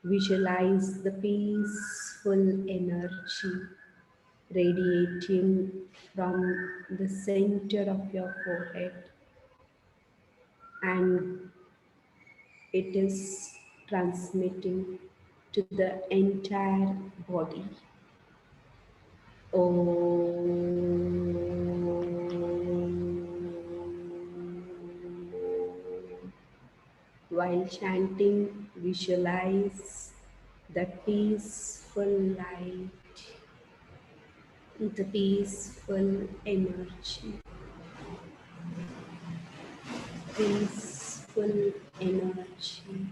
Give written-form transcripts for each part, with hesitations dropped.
Visualize the peaceful energy radiating from the center of your forehead, and it is transmitting to the entire body. While chanting, visualize the peaceful light, the peaceful energy, peaceful energy.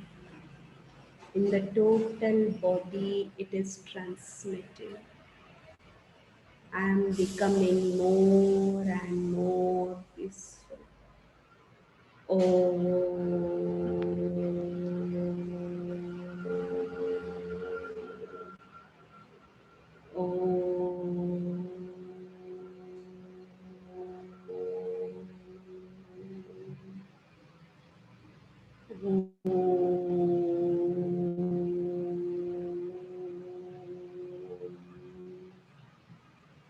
In the total body, it is transmitted. I am becoming more and more peaceful.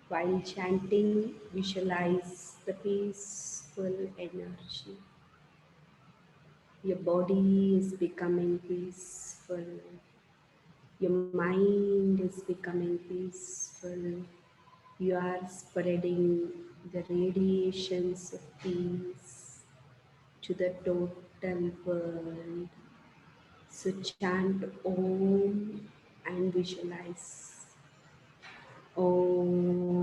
While chanting, visualize the peaceful energy. Your body is becoming peaceful. Your mind is becoming peaceful. You are spreading the radiations of peace to the total world. So chant Om and visualize. Om.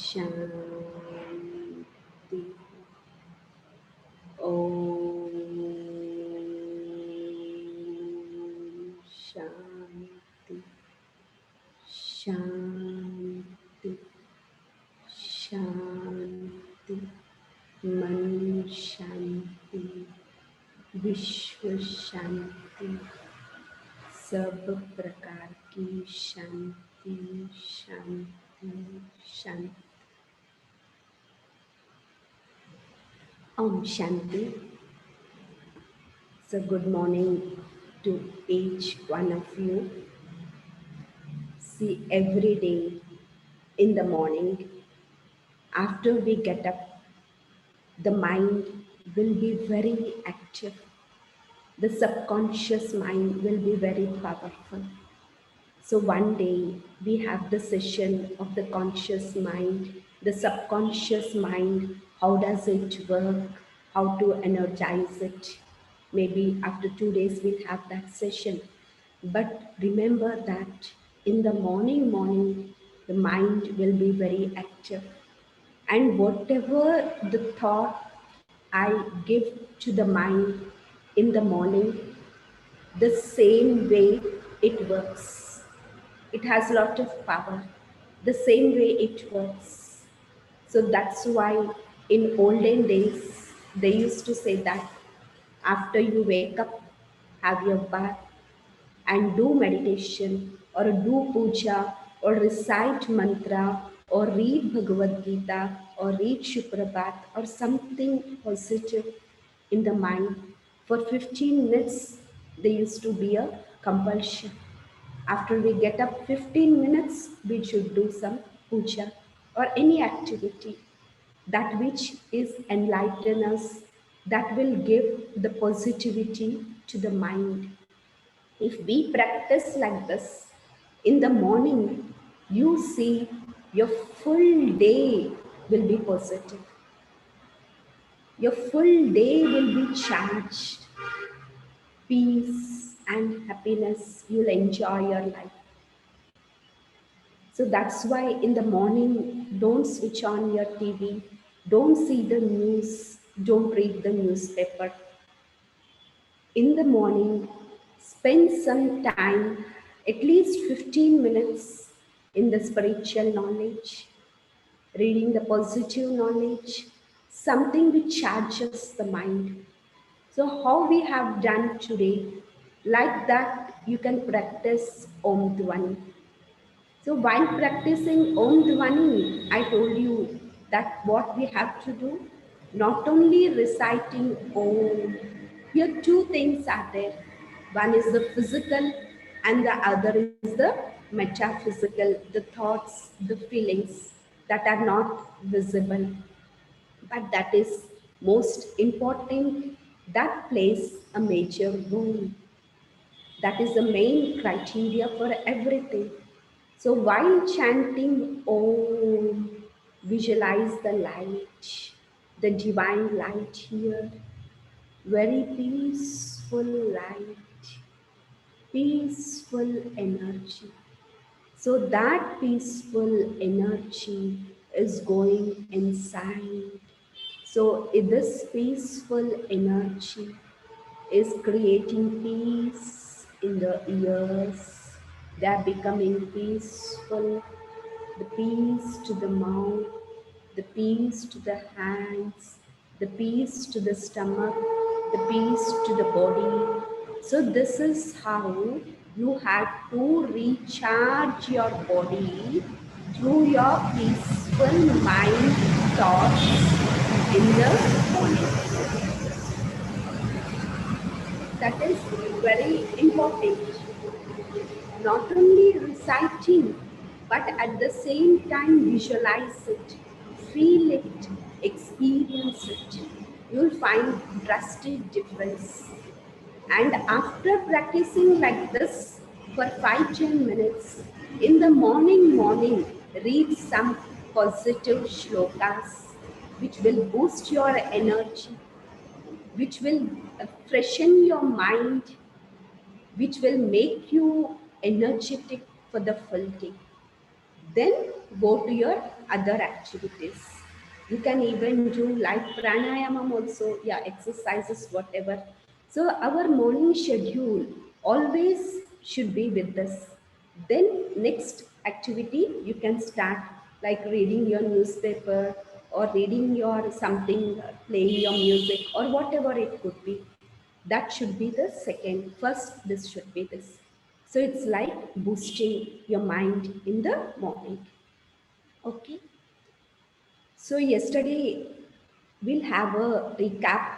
Shanti. Om Shanti. Shanti. Shanti. Man Shanti. Vishwa Shanti. सब प्रकार की शांति शांति शांति. Om Shanti. So good morning to each one of you. See, every day in the morning, after we get up, the mind will be very active. The subconscious mind will be very powerful. So one day we have the session of the conscious mind, the subconscious mind, how does it work, how to energize it. Maybe after 2 days we'll have that session. But remember that in the morning, the mind will be very active. And whatever the thought I give to the mind in the morning, the same way it works. It has a lot of power. The same way it works. So that's why in olden days, they used to say that after you wake up, have your bath and do meditation or do puja or recite mantra or read Bhagavad Gita or read Shuprabhat or something positive in the mind. For 15 minutes, there used to be a compulsion. After we get up 15 minutes, we should do some puja or any activity that which is enlighten us, that will give the positivity to the mind. If we practice like this in the morning, you see your full day will be positive. Your full day will be charged. Peace and happiness, you'll enjoy your life. So that's why in the morning, don't switch on your TV, don't see the news, don't read the newspaper. In the morning, spend some time, at least 15 minutes, in the spiritual knowledge, reading the positive knowledge, something which charges the mind. So, how we have done today, like that, you can practice Om Dwani. So while practicing Om Dhvani, I told you that what we have to do, not only reciting Om, here two things are there. One is the physical and the other is the metaphysical, the thoughts, the feelings that are not visible. But that is most important, that plays a major role. That is the main criteria for everything. So while chanting Om, visualize the light, the divine light here, very peaceful light, peaceful energy. So that peaceful energy is going inside. So this peaceful energy is creating peace in the ears. They are becoming peaceful. The peace to the mouth, the peace to the hands, the peace to the stomach, the peace to the body. So this is how you have to recharge your body through your peaceful mind thoughts in the morning. That is very important. Not only reciting, but at the same time visualize it, feel it, experience it. You'll find drastic difference. And after practicing like this for 5-10 minutes, in the morning, read some positive shlokas which will boost your energy, which will freshen your mind, which will make you energetic for the full day. Then go to your other activities. You can even do like pranayama also, yeah, exercises, whatever. So our morning schedule always should be with this. Then next activity you can start like reading your newspaper or reading your something, playing your music or whatever it could be. That should be the second. First, this should be this. So it's like boosting your mind in the morning. Okay. So yesterday we'll have a recap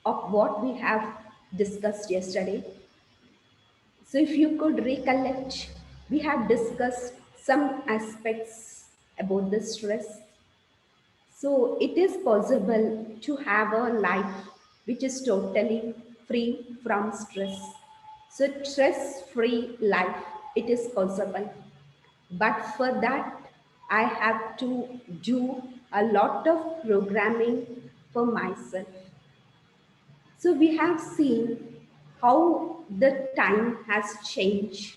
of what we have discussed yesterday. So if you could recollect, we have discussed some aspects about the stress. So it is possible to have a life which is totally free from stress. So stress-free life, it is possible. But for that, I have to do a lot of programming for myself. So we have seen how the time has changed.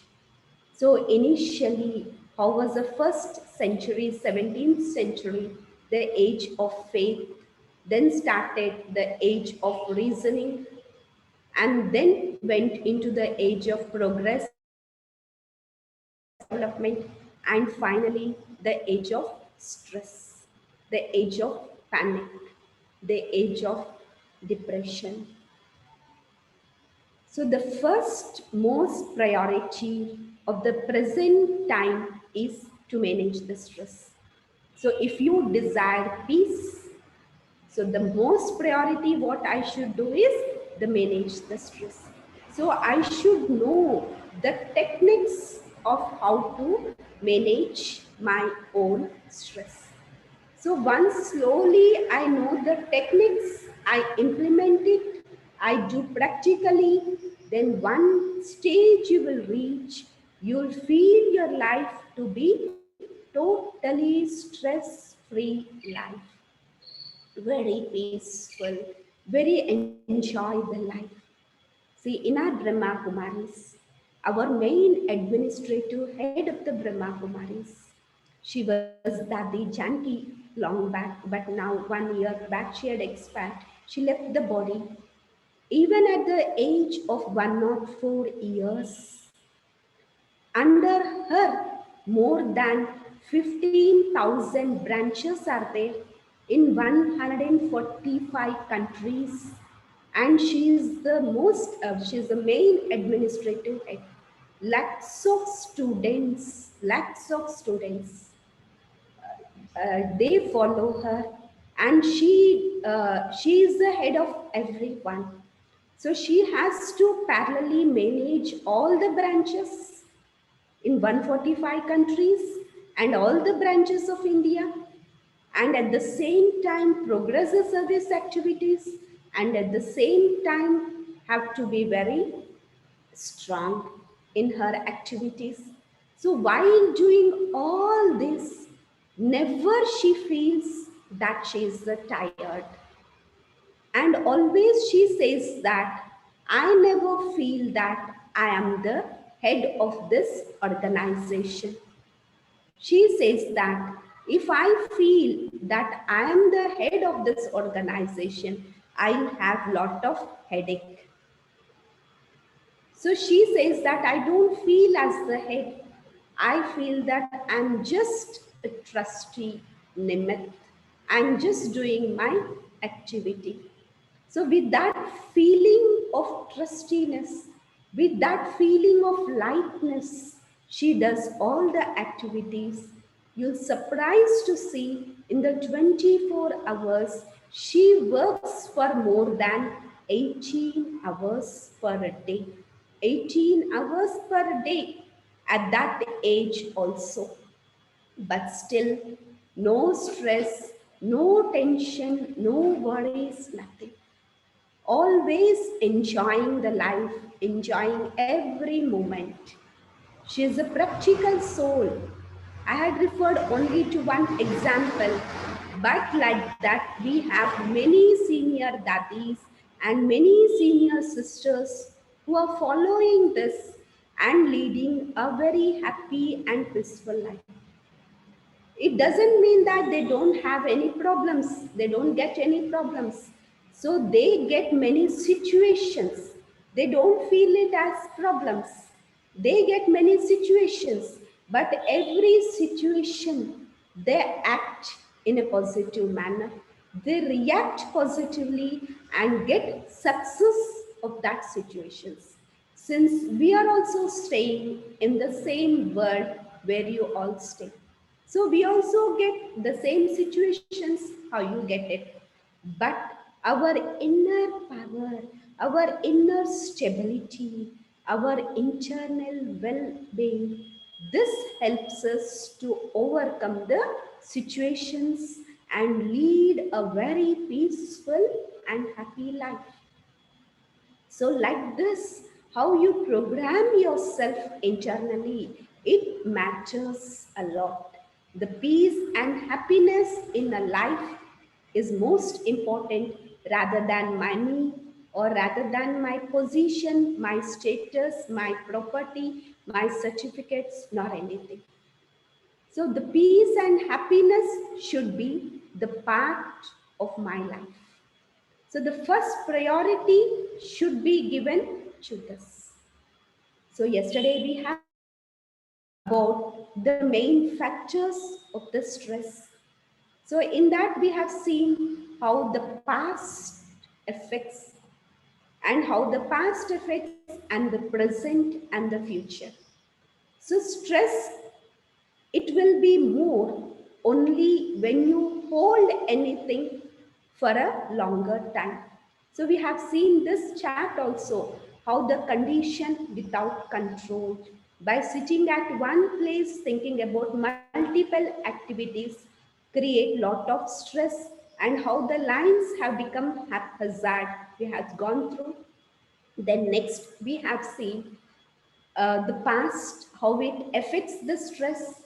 So initially, how was the first century, 17th century, the age of faith, then started the age of reasoning, and then went into the age of progress, development, and finally the age of stress, the age of panic, the age of depression. So the first most priority of the present time is to manage the stress. So if you desire peace, so the most priority what I should do is the manage the stress. So I should know the techniques of how to manage my own stress. So once slowly I know the techniques, I implement it, I do practically, then one stage you will reach, you'll feel your life to be totally stress-free life, very peaceful, very enjoy the life. See, in our Brahma Kumaris, our main administrative head of the Brahma Kumaris, She was Dadi Janki long back, but now 1 year back she had expired. She left the body. Even at the age of 104 years, under her, more than 15,000 branches are there in 145 countries, and she is she is the main administrative head. Lakhs of students, they follow her, and she is the head of everyone. So she has to parallelly manage all the branches in 145 countries and all the branches of India, and at the same time progress the service activities, and at the same time have to be very strong in her activities. So while doing all this, never she feels that she is tired. And always she says that I never feel that I am the head of this organization. She says that if I feel that I am the head of this organization, I'll have lot of headache. So she says that I don't feel as the head. I feel that I'm just a trustee, Nimit. I'm just doing my activity. So, with that feeling of trustiness, with that feeling of lightness, she does all the activities. You'll surprised to see in the 24 hours, she works for more than 18 hours per day. 18 hours per day at that age also. But still, no stress, no tension, no worries, nothing. Always enjoying the life, enjoying every moment. She is a practical soul. I had referred only to one example, but like that, we have many senior daddies and many senior sisters who are following this and leading a very happy and peaceful life. It doesn't mean that they don't have any problems, they don't get any problems. So they get many situations, they don't feel it as problems. They get many situations, but every situation they act in a positive manner, they react positively and get success of that situations, since we are also staying in the same world where you all stay. So we also get the same situations how you get it. But our inner power, our inner stability, our internal well-being, this helps us to overcome the situations and lead a very peaceful and happy life. So, like this, how you program yourself internally, it matters a lot. The peace and happiness in a life is most important rather than money or rather than my position, my status, my property, my certificates, nor anything. So, the peace and happiness should be the part of my life. So the first priority should be given to this. So yesterday we have about the main factors of the stress. So in that we have seen how the past affects and how the past affects and the present and the future. So stress, it will be more only when you hold anything for a longer time. So we have seen this chart also, how the condition without control. By sitting at one place thinking about multiple activities create lot of stress, and how the lines have become haphazard. We have gone through. Then next we have seen the past, how it affects the stress.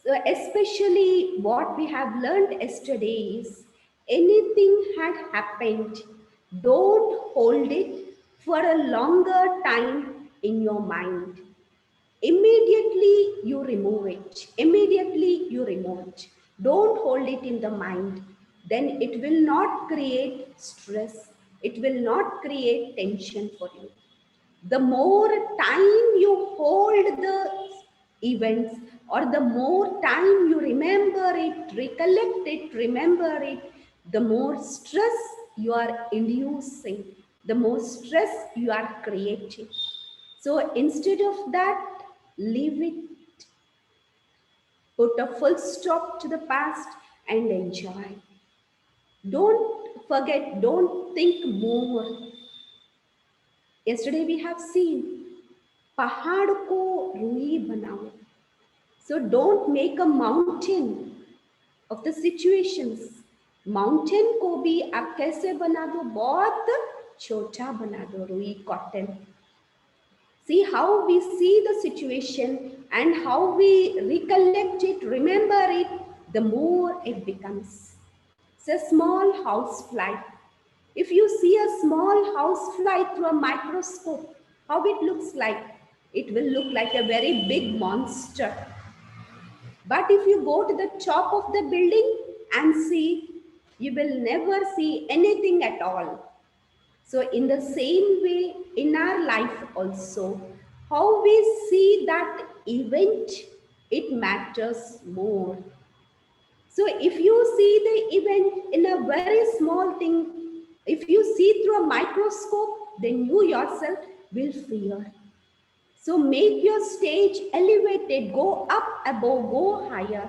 So especially what we have learned yesterday is anything had happened, don't hold it for a longer time in your mind. Immediately you remove it. Immediately you remove it. Don't hold it in the mind. Then it will not create stress. It will not create tension for you. The more time you hold the events, or the more time you remember it, recollect it, remember it, the more stress you are inducing, the more stress you are creating. So instead of that, leave it, put a full stop to the past and enjoy. Don't forget, don't think more. Yesterday we have seen, पहाड़ को रूई बनाओ. So don't make a mountain of the situations. Mountain को भी आप कैसे बना दो, बहुत छोटा बना दो, रूई cotton. See how we see the situation and how we recollect it, remember it, the more it becomes. It's a small house fly. If you see a small house fly through a microscope, how it looks like? It will look like a very big monster. But if you go to the top of the building and see, you will never see anything at all. So, in the same way, in our life also, how we see that event, it matters more. So, if you see the event in a very small thing, if you see through a microscope, then you yourself will fear. So, make your stage elevated, go up above, go higher,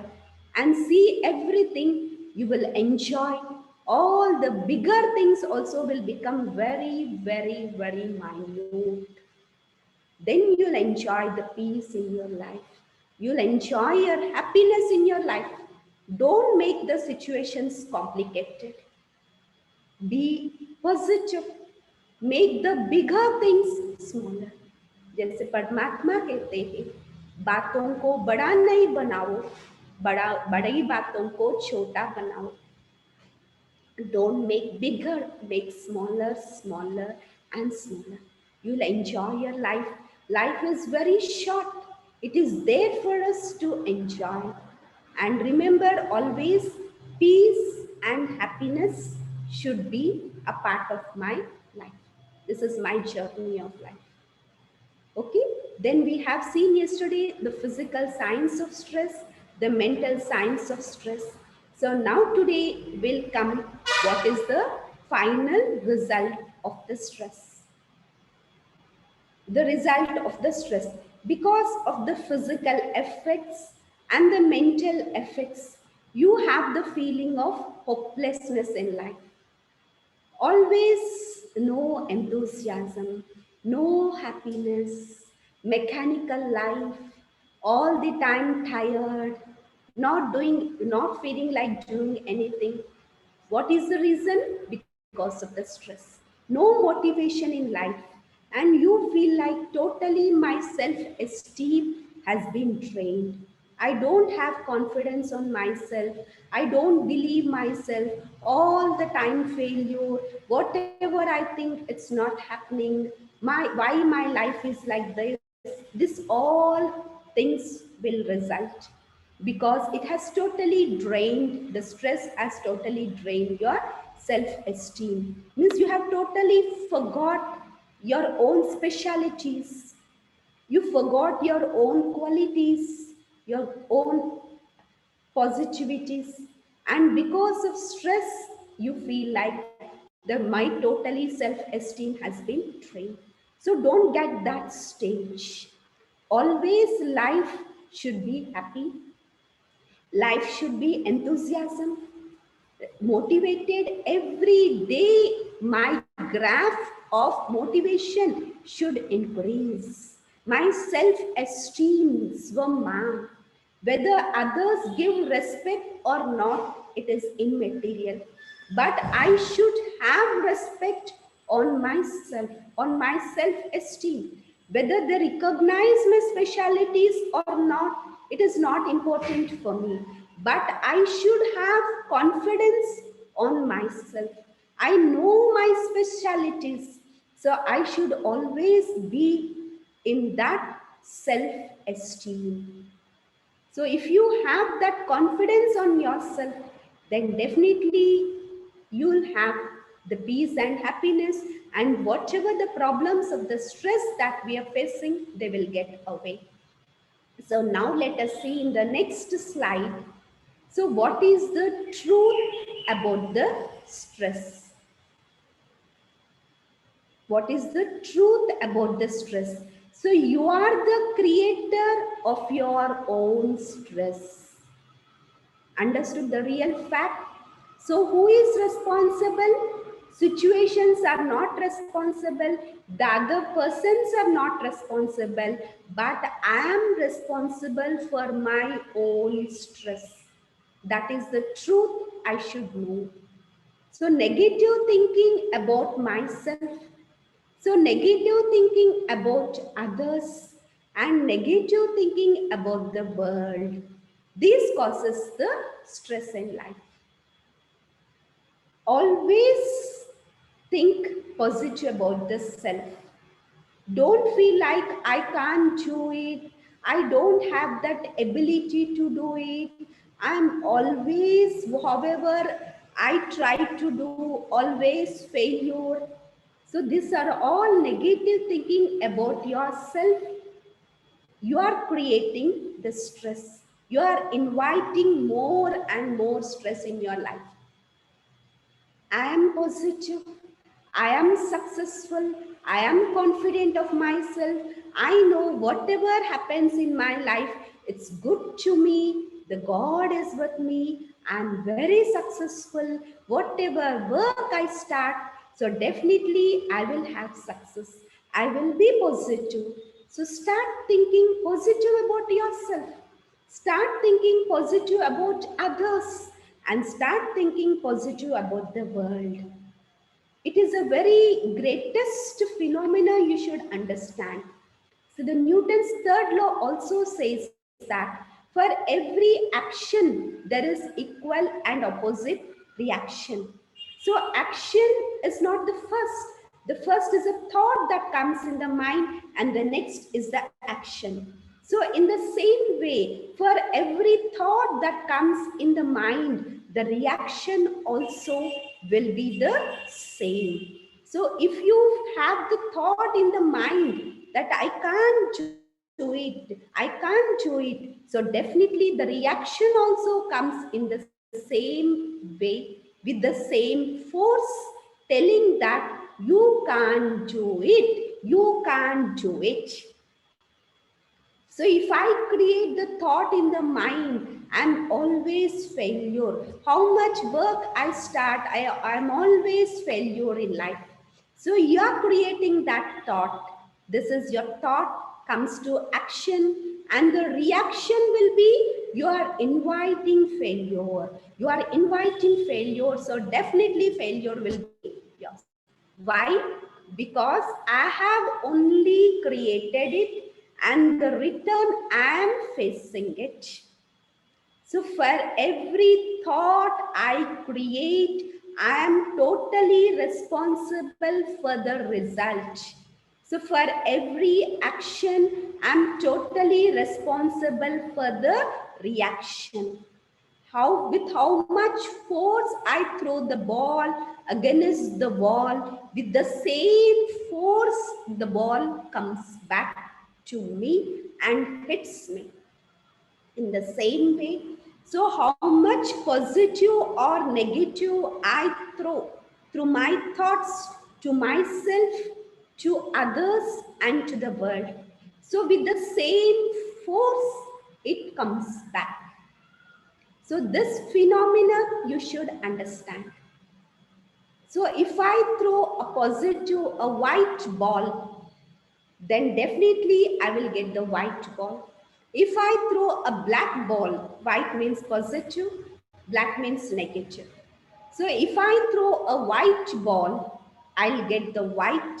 and see everything. You will enjoy. All the bigger things also will become very, very, very minute. Then you'll enjoy the peace in your life. You'll enjoy your happiness in your life. Don't make the situations complicated. Be positive. Make the bigger things smaller. जैसे परमात्मा कहते हैं, बातों को बड़ा नहीं बनाओ, बड़ी बातों को छोटा बनाओ. Don't make bigger, make smaller, smaller and smaller. You'll enjoy your life. Life is very short. It is there for us to enjoy. And remember always, peace and happiness should be a part of my life. This is my journey of life. Okay, then we have seen yesterday the physical signs of stress, the mental signs of stress. So now today will come what is the final result of the stress. The result of the stress, because of the physical effects and the mental effects, you have the feeling of hopelessness in life. Always no enthusiasm, no happiness, mechanical life, all the time tired, not feeling like doing anything. What is the reason? Because of the stress. No motivation in life, and you feel like totally my self-esteem has been drained. I don't have confidence on myself. I don't believe myself. All the time failure. Whatever I think, it's not happening. Why my life is like this? This all things will result because it has totally drained, the stress has totally drained your self-esteem. Means you have totally forgot your own specialities. You forgot your own qualities, your own positivities, and because of stress, you feel like my totally self-esteem has been drained. So don't get that stage. Always life should be happy. Life should be enthusiasm, motivated every day. My graph of motivation should increase. My self-esteem, Swama, whether others give respect or not, it is immaterial. But I should have respect on myself, on my self-esteem. Whether they recognize my specialities or not, it is not important for me. But I should have confidence on myself. I know my specialities. So I should always be in that self-esteem. So if you have that confidence on yourself, then definitely you'll have the peace and happiness, and whatever the problems of the stress that we are facing, they will get away. So now let us see in the next slide. So what is the truth about the stress? What is the truth about the stress? So you are the creator of your own stress. Understood the real fact? So who is responsible? Situations are not responsible. The other persons are not responsible. But I am responsible for my own stress. That is the truth I should know. So negative thinking about myself. So negative thinking about others and negative thinking about the world. This causes the stress in life. Always think positive about the self. Don't feel like I can't do it. I don't have that ability to do it. I'm always, however, I try to do, always failure. So these are all negative thinking about yourself. You are creating the stress. You are inviting more and more stress in your life. I am positive. I am successful. I am confident of myself. I know whatever happens in my life, it's good to me. The God is with me. I'm very successful. Whatever work I start, so definitely I will have success. I will be positive. So start thinking positive about yourself. Start thinking positive about others and start thinking positive about the world. It is a very greatest phenomena you should understand. So the Newton's third law also says that for every action there is equal and opposite reaction. So action is not the first. The first is a thought that comes in the mind and the next is the action. So in the same way, for every thought that comes in the mind, the reaction also will be the same. So if you have the thought in the mind that I can't do it, so definitely the reaction also comes in the same way with the same force telling that you can't do it. So if I create the thought in the mind, I'm always failure. How much work I start, I'm always failure in life. So you're creating that thought. This is your thought, comes to action, and the reaction will be you are inviting failure. You are inviting failure, so definitely failure will be yours. Why? Because I have only created it and the return I am facing it. So for every thought I create, I am totally responsible for the result. So for every action, I am totally responsible for the reaction. How much force I throw the ball against the wall, with the same force the ball comes back to me and hits me in the same way. So how much positive or negative I throw through my thoughts to myself, to others, and to the world, so with the same force it comes back. So this phenomena you should understand. So if I throw a positive, a white ball, then definitely I will get the white ball. If I throw a black ball, white means positive, black means negative. So if I throw a white ball, I'll get the white.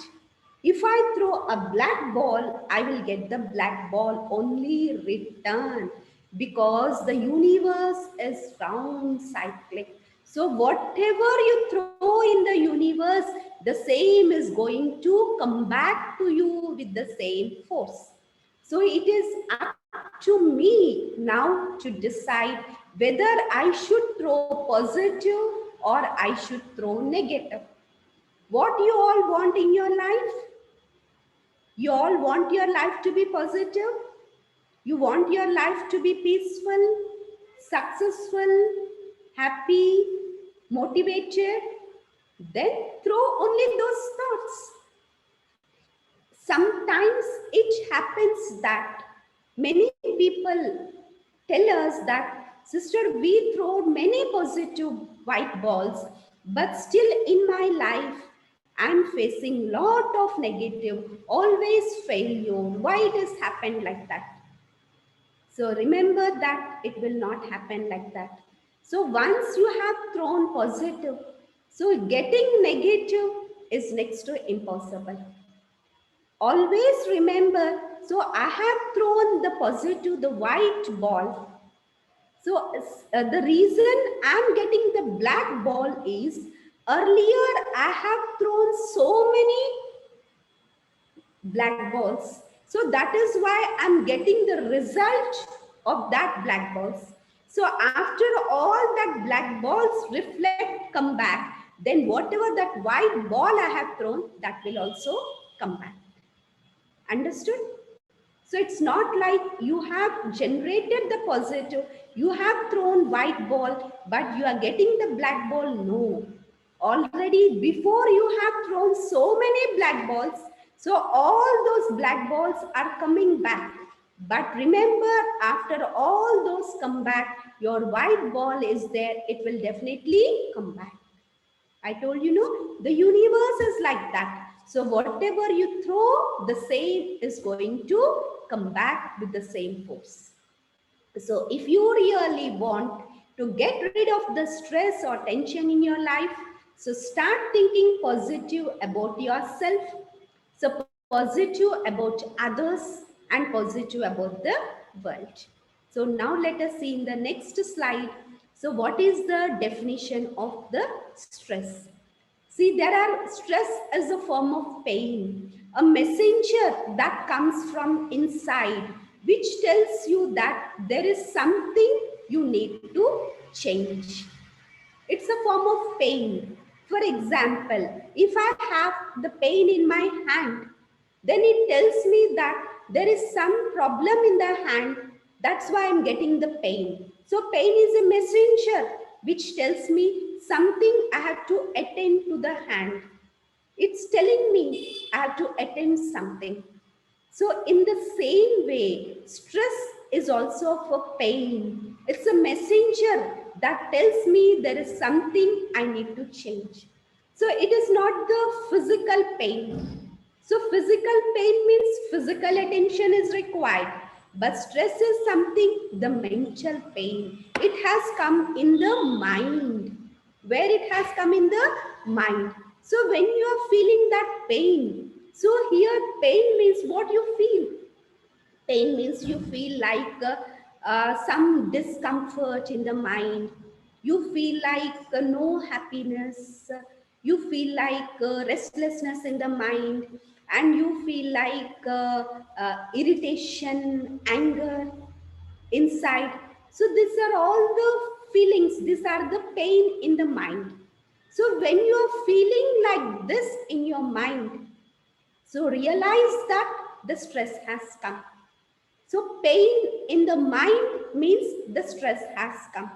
If I throw a black ball, I will get the black ball only return, because the universe is round cyclic. So whatever you throw in the universe, the same is going to come back to you with the same force. So So it is up to me now to decide whether I should throw positive or I should throw negative. What you all want in your life? You all want your life to be positive? You want your life to be peaceful, successful, happy, motivated? Then throw only those thoughts. Sometimes it happens that many people tell us that, sister, we throw many positive white balls, but still in my life, I'm facing lot of negative, always failure. Why it has happened like that? So remember that it will not happen like that. So once you have thrown positive, so getting negative is next to impossible. Always remember, so I have thrown the positive, the white ball. So the reason I'm getting the black ball is, earlier I have thrown so many black balls, so that is why I'm getting the result of that black balls. So after all that black balls reflect, come back, then whatever that white ball I have thrown, that will also come back. Understood? So it's not like you have generated the positive, you have thrown white ball, but you are getting the black ball. No. Already before you have thrown so many black balls, so all those black balls are coming back. But remember, after all those come back, your white ball is there, it will definitely come back. I told you, no, the universe is like that. So whatever you throw, the same is going to come back with the same force. So if you really want to get rid of the stress or tension in your life, so start thinking positive about yourself, so positive about others, and positive about the world. So now let us see in the next slide. So what is the definition of the stress? See, there are stress as a form of pain, a messenger that comes from inside, which tells you that there is something you need to change. It's a form of pain. For example, if I have the pain in my hand, then it tells me that there is some problem in the hand. That's why I'm getting the pain. So pain is a messenger which tells me something I have to attend to the hand. It's telling me I have to attend something. So in the same way, stress is also for pain. It's a messenger that tells me there is something I need to change. So it is not the physical pain. So physical pain means physical attention is required. But stress is something, the mental pain. It has come in the mind. Where it has come in the mind. So when you are feeling that pain, so here pain means what you feel. Pain means you feel like some discomfort in the mind. You feel like no happiness. You feel like restlessness in the mind. And you feel like irritation, anger inside. So these are all the feelings. These are the pain in the mind. So when you are feeling like this in your mind, so realize that the stress has come. So pain in the mind means the stress has come.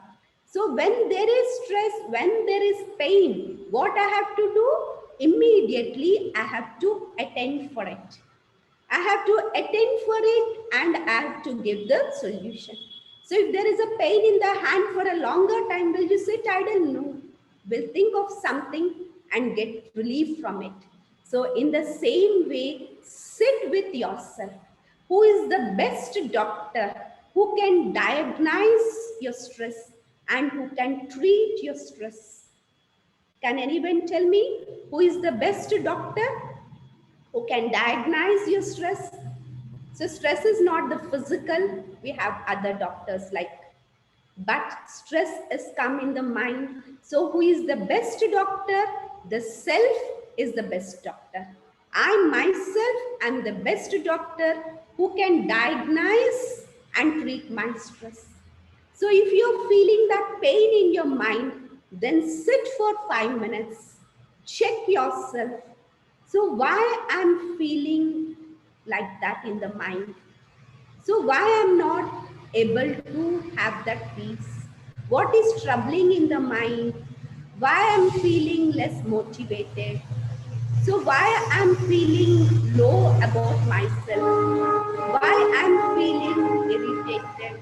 So when there is stress, when there is pain, what I have to do? Immediately I have to attend for it. I have to attend for it and I have to give the solution. So if there is a pain in the hand for a longer time, will you sit idle? No. We'll think of something and get relief from it. So in the same way, sit with yourself. Who is the best doctor who can diagnose your stress and who can treat your stress? Can anyone tell me who is the best doctor who can diagnose your stress? So stress is not the physical. We have other doctors like, but stress is come in the mind. So who is the best doctor? The self is the best doctor. I myself am the best doctor who can diagnose and treat my stress. So if you're feeling that pain in your mind, then sit for 5 minutes, check yourself. So why I'm feeling like that in the mind? So why I'm not able to have that peace? What is troubling in the mind? Why I'm feeling less motivated? So why I'm feeling low about myself? Why I'm feeling irritated?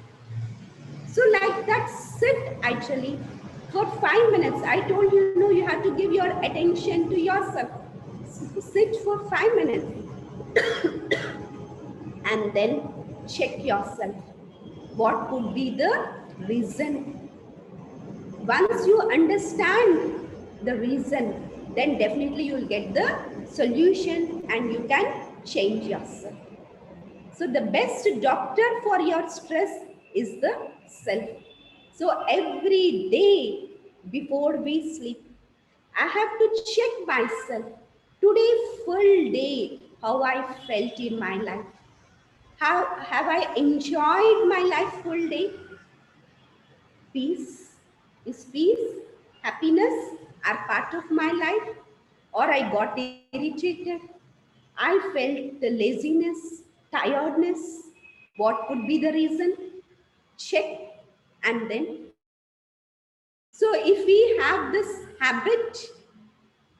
So like that, sit actually for 5 minutes. I told you, no, you have to give your attention to yourself. So sit for 5 minutes and then check yourself. What could be the reason? Once you understand the reason, then definitely you'll get the solution and you can change yourself. So the best doctor for your stress is the self. So every day before we sleep, I have to check myself. Today full day, how I felt in my life. How have I enjoyed my life full day? Peace? Is peace, happiness are part of my life? Or I got irritated? I felt the laziness, tiredness. What could be the reason? Check and then change. So if we have this habit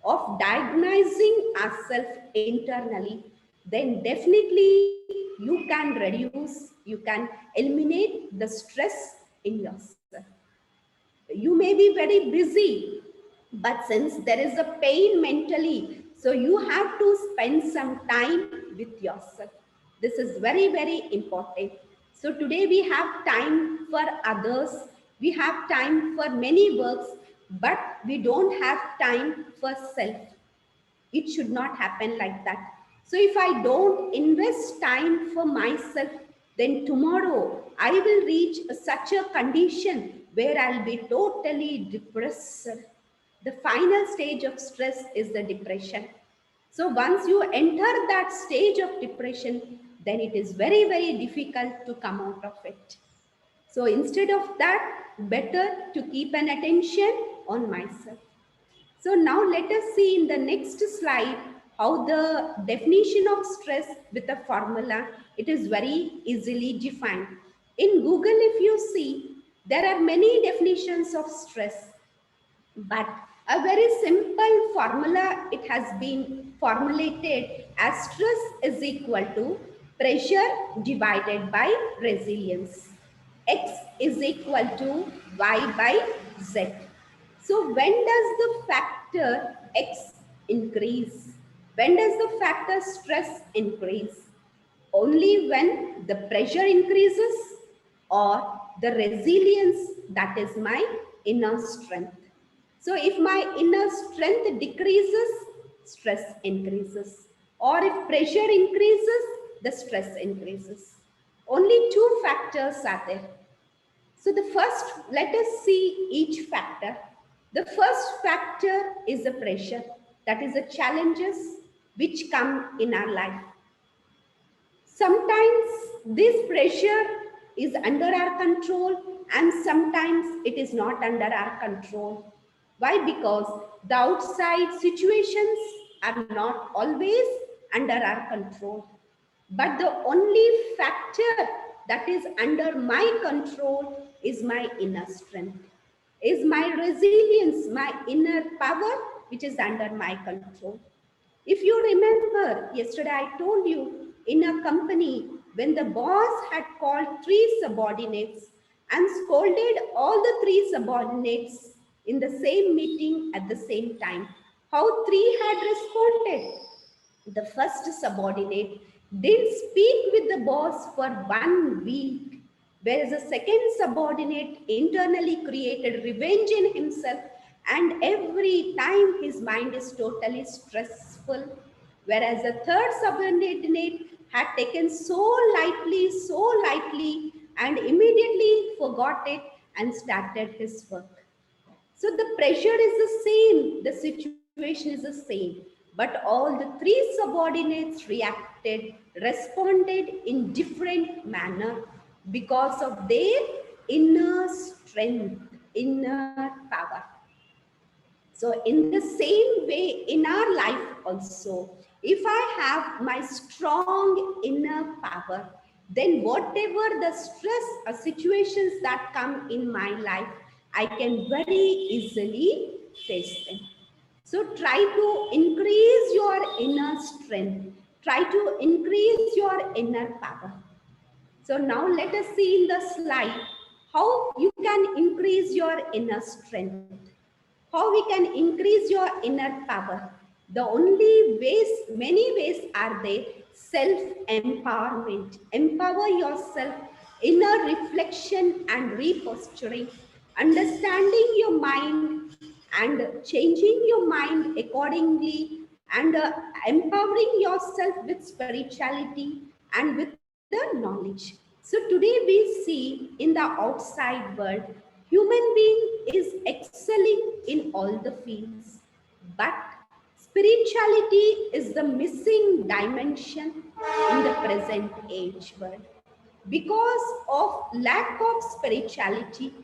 of diagnosing ourselves internally, then definitely you can reduce, you can eliminate the stress in yourself. You may be very busy, but since there is a pain mentally, so you have to spend some time with yourself. This is very, very important. So today we have time for others, we have time for many works, but we don't have time for self. It should not happen like that. So if I don't invest time for myself, then tomorrow I will reach such a condition where I'll be totally depressed. The final stage of stress is the depression. So once you enter that stage of depression, then it is very, very difficult to come out of it. So instead of that, better to keep an attention on myself. So now let us see in the next slide how the definition of stress with a formula, it is very easily defined. In Google, if you see, there are many definitions of stress, but a very simple formula, it has been formulated as stress is equal to pressure divided by resilience. X is equal to Y by Z. So when does the factor X increase? When does the factor stress increase? Only when the pressure increases or the resilience, that is my inner strength. So if my inner strength decreases, stress increases. Or if pressure increases, the stress increases. Only two factors are there. So the first, let us see each factor. The first factor is the pressure. That is the challenges which come in our life. Sometimes this pressure is under our control and sometimes it is not under our control. Why? Because the outside situations are not always under our control. But the only factor that is under my control is my inner strength, is my resilience, my inner power, which is under my control. If you remember, yesterday I told you in a company when the boss had called three subordinates and scolded all the three subordinates in the same meeting at the same time, how three had responded. The first subordinate didn't speak with the boss for 1 week, whereas the second subordinate internally created revenge in himself, and every time his mind is totally stressful, whereas the third subordinate had taken so lightly, and immediately forgot it and started his work. So the pressure is the same, the situation is the same, but all the three subordinates reacted responded in different manner because of their inner strength, inner power. So in the same way, in our life also, if I have my strong inner power, then whatever the stress or situations that come in my life, I can very easily face them. So try to increase your inner strength. Try to increase your inner power. So now let us see in the slide how you can increase your inner strength, how we can increase your inner power. The only ways, many ways are there: self-empowerment, empower yourself, inner reflection and reposturing, understanding your mind and changing your mind accordingly, and empowering yourself with spirituality and with the knowledge. So today we see in the outside world, human being is excelling in all the fields, but spirituality is the missing dimension in the present age world. Because of lack of spirituality,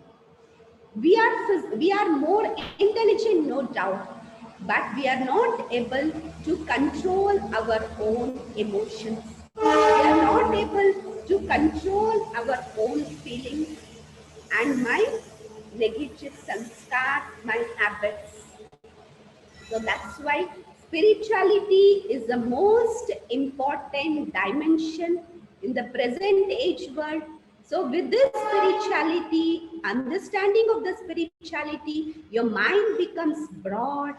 we are more intelligent, no doubt, but we are not able to control our own emotions. We are not able to control our own feelings and my negative sanskar, my habits. So that's why spirituality is the most important dimension in the present age world. So with this spirituality, understanding of the spirituality, your mind becomes broad,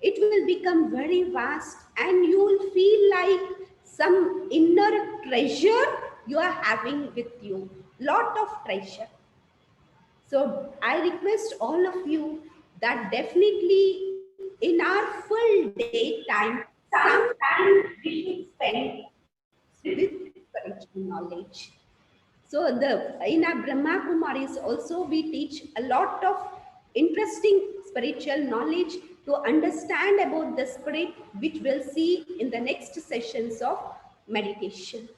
it will become very vast, and you will feel like some inner treasure you are having with you, lot of treasure. So I request all of you that definitely in our full daytime, some time we should spend with spiritual knowledge. So in our Brahma kumaris also we teach a lot of interesting spiritual knowledge to understand about the spirit, which we'll see in the next sessions of meditation.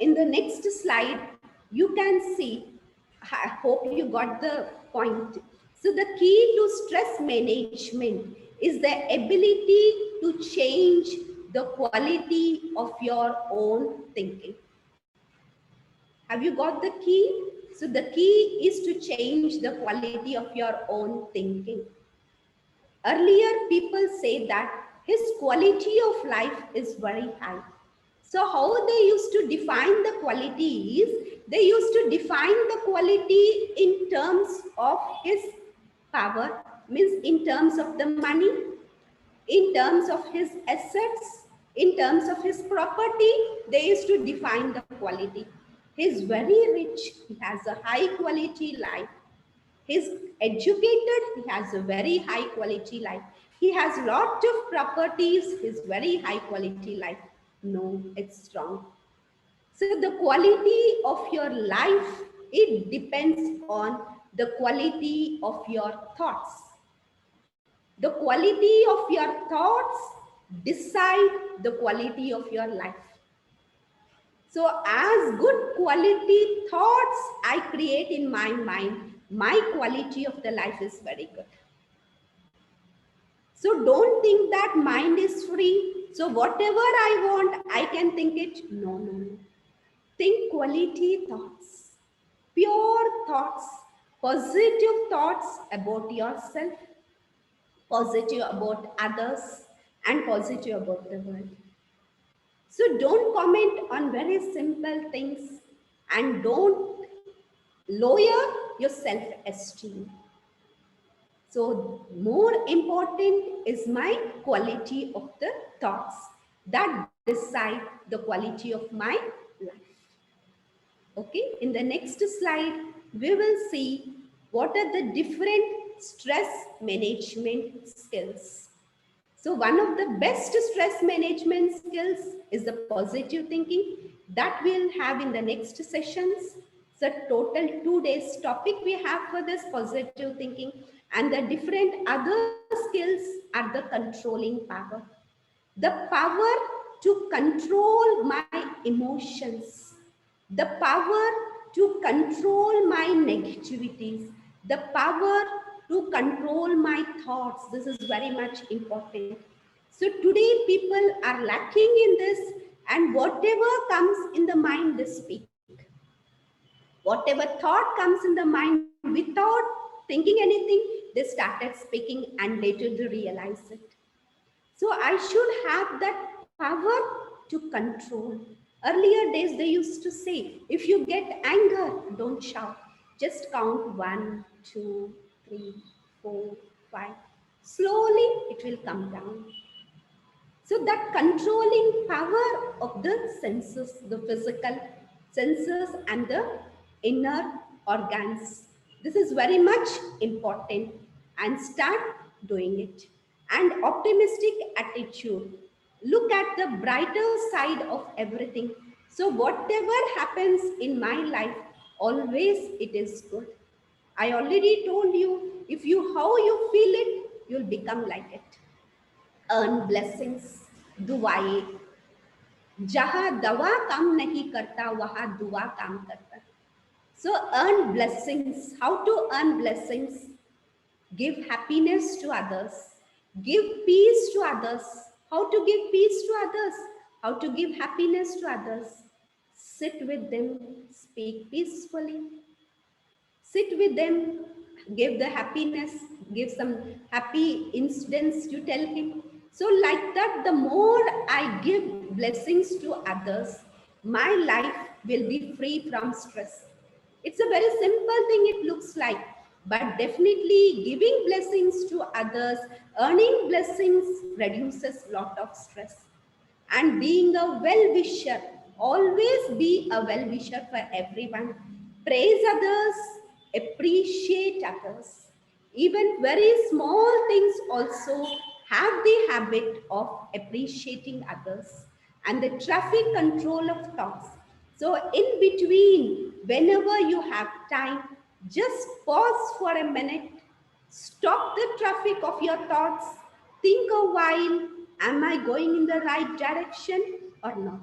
In the next slide, you can see, I hope you got the point. So the key to stress management is the ability to change the quality of your own thinking. Have you got the key? So the key is to change the quality of your own thinking. Earlier, people say that his quality of life is very high. So how they used to define the quality is, they used to define the quality in terms of his power, means in terms of the money, in terms of his assets, in terms of his property, they used to define the quality. He is very rich, he has a high quality life. He's educated, he has a very high quality life. He has lot of properties, his very high quality life. No, it's wrong. So the quality of your life, it depends on the quality of your thoughts. The quality of your thoughts decide the quality of your life. So as good quality thoughts I create in my mind, my quality of the life is very good. So don't think that mind is free. So whatever I want, I can think it. No, no, no. Think quality thoughts, pure thoughts, positive thoughts about yourself, positive about others, and positive about the world. So don't comment on very simple things and don't lower your self-esteem. So more important is my quality of the thoughts that decide the quality of my life. Okay, in the next slide, we will see what are the different stress management skills. So one of the best stress management skills is the positive thinking that we'll have in the next sessions. So total 2 days topic we have for this positive thinking, and the different other skills are the controlling power. The power to control my emotions, the power to control my negativities, the power to control my thoughts. This is very much important. So today people are lacking in this, and whatever comes in the mind, they speak. Whatever thought comes in the mind without thinking anything, they started speaking and later they realize it. So I should have that power to control. Earlier days, they used to say, if you get anger, don't shout. Just count one, two, three, four, five. Slowly, it will come down. So that controlling power of the senses, the physical senses and the inner organs. This is very much important, and start doing it. And optimistic attitude. Look at the brighter side of everything. So whatever happens in my life, always it is good. I already told you, if you how you feel it, you'll become like it. Earn blessings, दुआएं, जहां दवा काम नहीं करता वहां दुआ काम करता. So earn blessings. How to earn blessings? Give happiness to others, give peace to others. How to give peace to others? How to give happiness to others? Sit with them, speak peacefully, sit with them, give the happiness, give some happy incidents to tell him. So like that, the more I give blessings to others, my life will be free from stress. It's a very simple thing it looks like, but definitely giving blessings to others, earning blessings reduces lot of stress. And being a well-wisher, always be a well-wisher for everyone. Praise others, appreciate others. Even very small things also have the habit of appreciating others. And the traffic control of thoughts. So in between, whenever you have time, just pause for a minute. Stop the traffic of your thoughts. Think a while. Am I going in the right direction or not?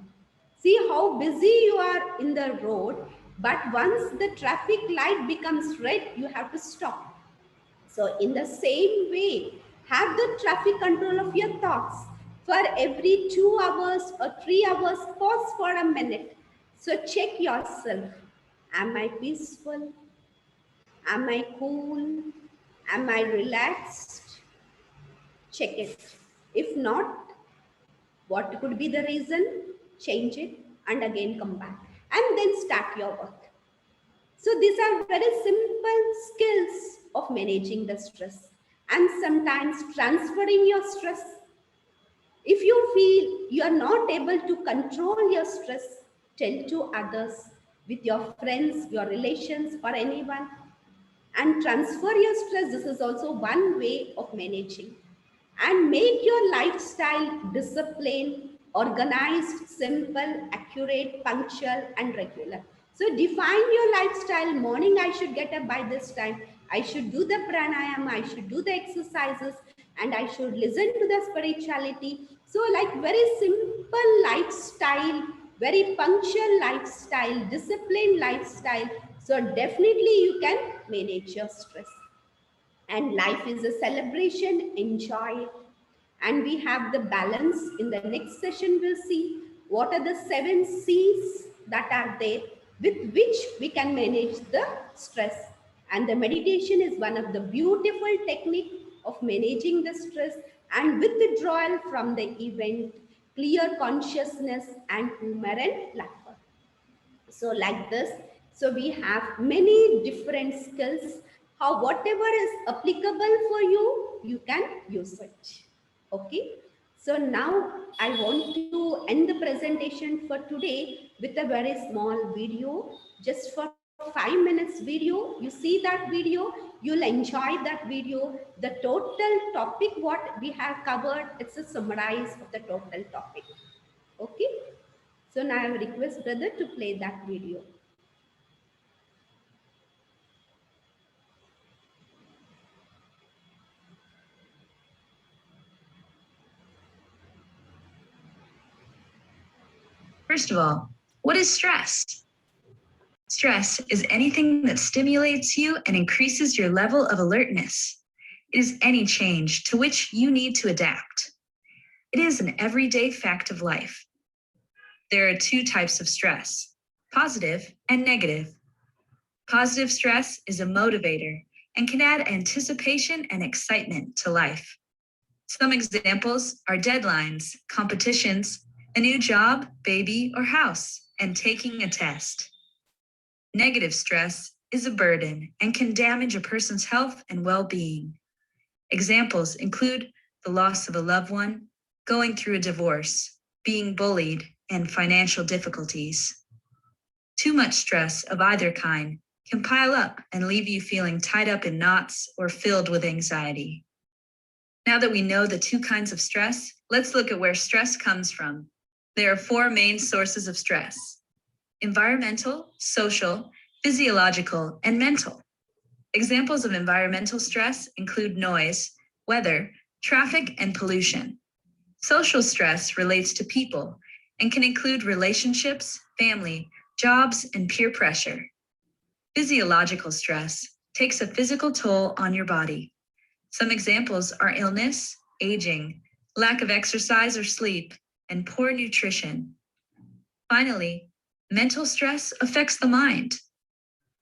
See how busy you are in the road, but once the traffic light becomes red, you have to stop. So, in the same way, have the traffic control of your thoughts. For every 2 hours or 3 hours, pause for a minute. So, check yourself. Am I peaceful? Am I cool? Am I relaxed? Check it. If not, what could be the reason? Change it and again come back and then start your work. So these are very simple skills of managing the stress and sometimes transferring your stress. If you feel you are not able to control your stress, tell to others, with your friends, your relations, or anyone, and transfer your stress. This is also one way of managing. And make your lifestyle disciplined, organized, simple, accurate, punctual, and regular. So define your lifestyle. Morning I should get up by this time, I should do the pranayama, I should do the exercises, and I should listen to the spirituality. So like very simple lifestyle, very punctual lifestyle, disciplined lifestyle. So definitely you can manage your stress. And life is a celebration, enjoy it. And we have the balance. In the next session, we'll see what are the 7 C's that are there with which we can manage the stress. And the meditation is one of the beautiful technique of managing the stress and withdrawal from the event, clear consciousness and humor and laughter. So like this, so we have many different skills. How whatever is applicable for you, you can use it. Okay, so now I want to end the presentation for today with a very small video, just for 5 minutes video. You see that video, you'll enjoy that video. The total topic what we have covered, it's a summarize of the total topic. Okay, so now I request brother to play that video. First of all, what is stress? Stress is anything that stimulates you and increases your level of alertness. It is any change to which you need to adapt. It is an everyday fact of life. There are two types of stress, positive and negative. Positive stress is a motivator and can add anticipation and excitement to life. Some examples are deadlines, competitions, a new job, baby, or house, and taking a test. Negative stress is a burden and can damage a person's health and well-being. Examples include the loss of a loved one, going through a divorce, being bullied, and financial difficulties. Too much stress of either kind can pile up and leave you feeling tied up in knots or filled with anxiety. Now that we know the two kinds of stress, let's look at where stress comes from. There are four main sources of stress: environmental, social, physiological, and mental. Examples of environmental stress include noise, weather, traffic, and pollution. Social stress relates to people and can include relationships, family, jobs, and peer pressure. Physiological stress takes a physical toll on your body. Some examples are illness, aging, lack of exercise or sleep, and poor nutrition. Finally, mental stress affects the mind.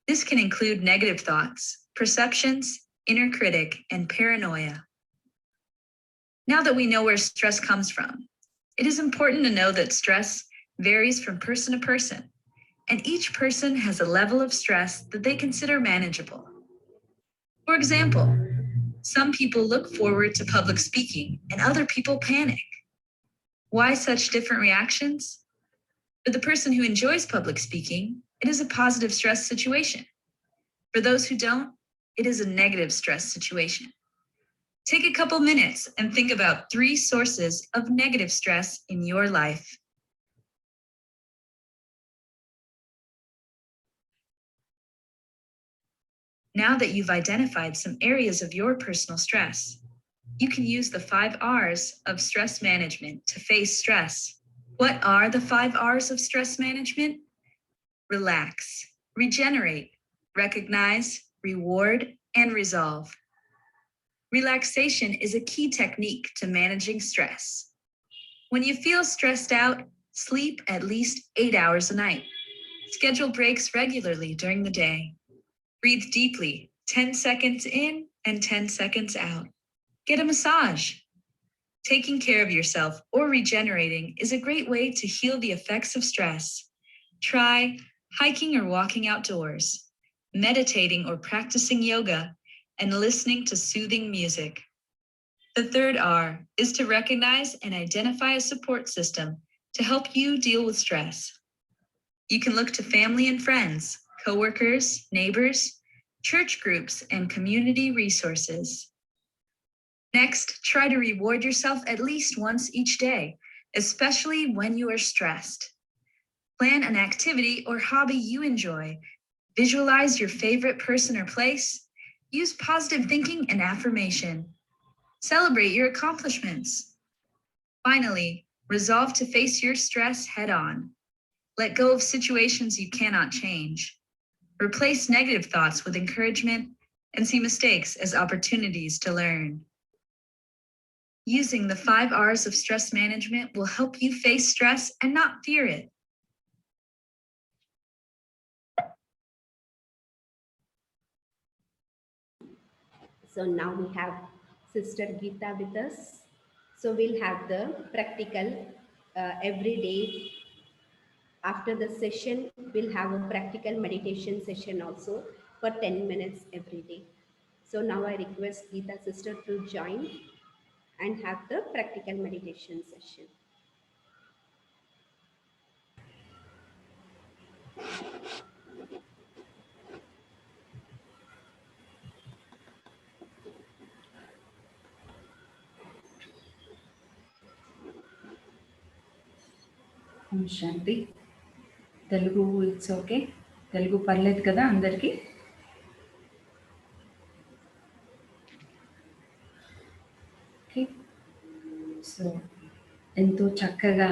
This can include negative thoughts, perceptions, inner critic, and paranoia. Now that we know where stress comes from, it is important to know that stress varies from person to person, and each person has a level of stress that they consider manageable. For example, some people look forward to public speaking and other people panic. Why such different reactions? For the person who enjoys public speaking, it is a positive stress situation. For those who don't, it is a negative stress situation. Take a couple minutes and think about 3 sources of negative stress in your life. Now that you've identified some areas of your personal stress, you can use the 5 R's of stress management to face stress. What are the 5 R's of stress management? Relax, regenerate, recognize, reward, and resolve. Relaxation is a key technique to managing stress. When you feel stressed out, sleep at least 8 hours a night. Schedule breaks regularly during the day. Breathe deeply, 10 seconds in and 10 seconds out. Get a massage. Taking care of yourself or regenerating is a great way to heal the effects of stress. Try hiking or walking outdoors, meditating or practicing yoga, and listening to soothing music. The 3rd R is to recognize and identify a support system to help you deal with stress. You can look to family and friends, coworkers, neighbors, church groups, and community resources. Next, try to reward yourself at least once each day, especially when you are stressed. Plan an activity or hobby you enjoy. Visualize your favorite person or place. Use positive thinking and affirmation. Celebrate your accomplishments. Finally, resolve to face your stress head on. Let go of situations you cannot change. Replace negative thoughts with encouragement and see mistakes as opportunities to learn. Using the 5 R's of stress management will help you face stress and not fear it. So now we have Sister Geeta with us. So we'll have the practical every day. After the session, we'll have a practical meditation session also for 10 minutes every day. So now I request Geeta sister to join and have the practical meditation session. Shanti Telugu it's okay Telugu పర్లేదు కదా అందరికీ okay so ఎంతో చక్కగా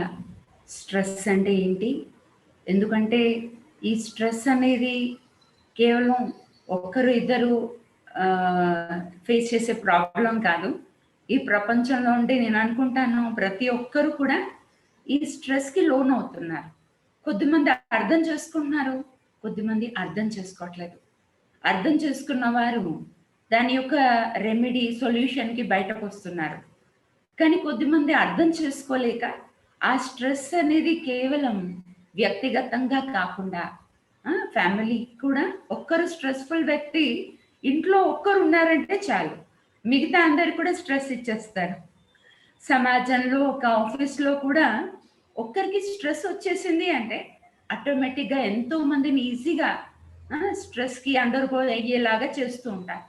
stress అంటే ఏంటి? ఎందుకంటే ఈ stress అనేది కేవలం ఒక్కరు ఇద్దరు ఫేస్ చేసే ప్రాబ్లం కాదు. ఈ ప్రపంచంలో ఉంటే నేను అనుకుంటాను ప్రతి ఒక్కరు కూడా ఈ స్ట్రెస్కి లోన్ అవుతున్నారు. కొద్దిమంది అర్థం చేసుకుంటున్నారు, కొద్దిమంది అర్థం చేసుకోవట్లేదు. అర్థం చేసుకున్న వారు దాని యొక్క రెమెడీ సొల్యూషన్కి బయటకు వస్తున్నారు. కానీ కొద్దిమంది అర్థం చేసుకోలేక ఆ స్ట్రెస్ అనేది కేవలం వ్యక్తిగతంగా కాకుండా ఫ్యామిలీ కూడా ఒక్కరు స్ట్రెస్ఫుల్ వ్యక్తి ఇంట్లో ఒక్కరు ఉన్నారంటే చాలు, మిగతా అందరు కూడా స్ట్రెస్ ఇచ్చేస్తారు. సమాజంలో ఒక ఆఫీస్లో కూడా ఒక్కరికి స్ట్రెస్ వచ్చేసింది అంటే ఆటోమేటిక్గా ఎంతో మందిని ఈజీగా స్ట్రెస్కి అండర్గో అయ్యేలాగా చేస్తూ ఉంటారు.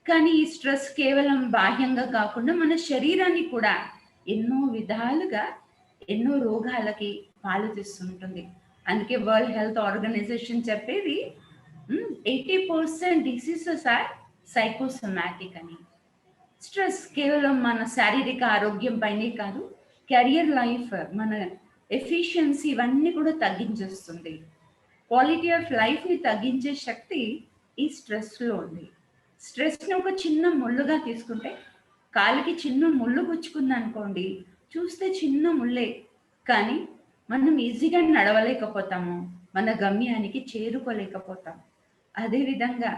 కానీ ఈ స్ట్రెస్ కేవలం బాహ్యంగా కాకుండా మన శరీరాన్ని కూడా ఎన్నో విధాలుగా ఎన్నో రోగాలకి పాలు తీస్తుంటుంది. అందుకే వరల్డ్ హెల్త్ ఆర్గనైజేషన్ చెప్పేది 80% డిసీజెస్ ఆర్ సైకోసోమాటిక్ అని. స్ట్రెస్ కేవలం మన శారీరక ఆరోగ్యం పైనే కాదు, కెరియర్ లైఫ్, మన ఎఫిషియన్సీ ఇవన్నీ కూడా తగ్గించేస్తుంది. క్వాలిటీ ఆఫ్ లైఫ్ని తగ్గించే శక్తి ఈ స్ట్రెస్లో ఉంది. స్ట్రెస్ని ఒక చిన్న ముళ్ళుగా తీసుకుంటే, కాలికి చిన్న ముళ్ళు గుచ్చుకుంది అనుకోండి, చూస్తే చిన్న ముళ్ళే, కానీ మనం ఈజీగా నడవలేకపోతాము, మన గమ్యానికి చేరుకోలేకపోతాం. అదేవిధంగా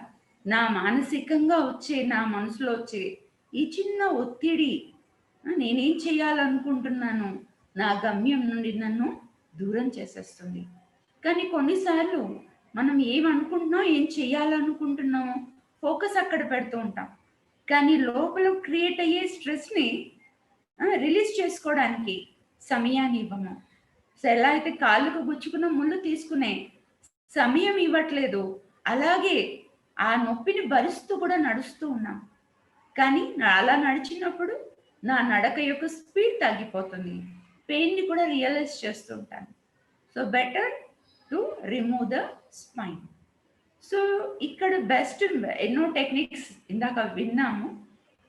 నా మానసికంగా వచ్చే, నా మనసులో వచ్చే ఈ చిన్న ఒత్తిడి నేనేం చేయాలనుకుంటున్నాను నా గమ్యం నుండి నన్ను దూరం చేసేస్తుంది. కానీ కొన్నిసార్లు మనం ఏమనుకుంటున్నాం, ఏం చేయాలనుకుంటున్నామో ఫోకస్ అక్కడ పెడుతూ ఉంటాం, కానీ లోపల క్రియేట్ అయ్యే స్ట్రెస్ని రిలీజ్ చేసుకోవడానికి సమయాన్ని ఇవ్వము. సో ఎలా అయితే కాళ్ళకు గుచ్చుకున్న ముళ్ళు తీసుకునే సమయం ఇవ్వట్లేదు, అలాగే ఆ నొప్పిని భరిస్తూ కూడా నడుస్తూ ఉన్నాం. కానీ అలా నడిచినప్పుడు నా నడక యొక్క స్పీడ్ తగ్గిపోతుంది, పెయిన్ని కూడా రియలైజ్ చేస్తూ ఉంటాను. So better to remove the spine. So ఇక్కడ బెస్ట్ ఎన్నో టెక్నిక్స్ ఇందాక విన్నాము,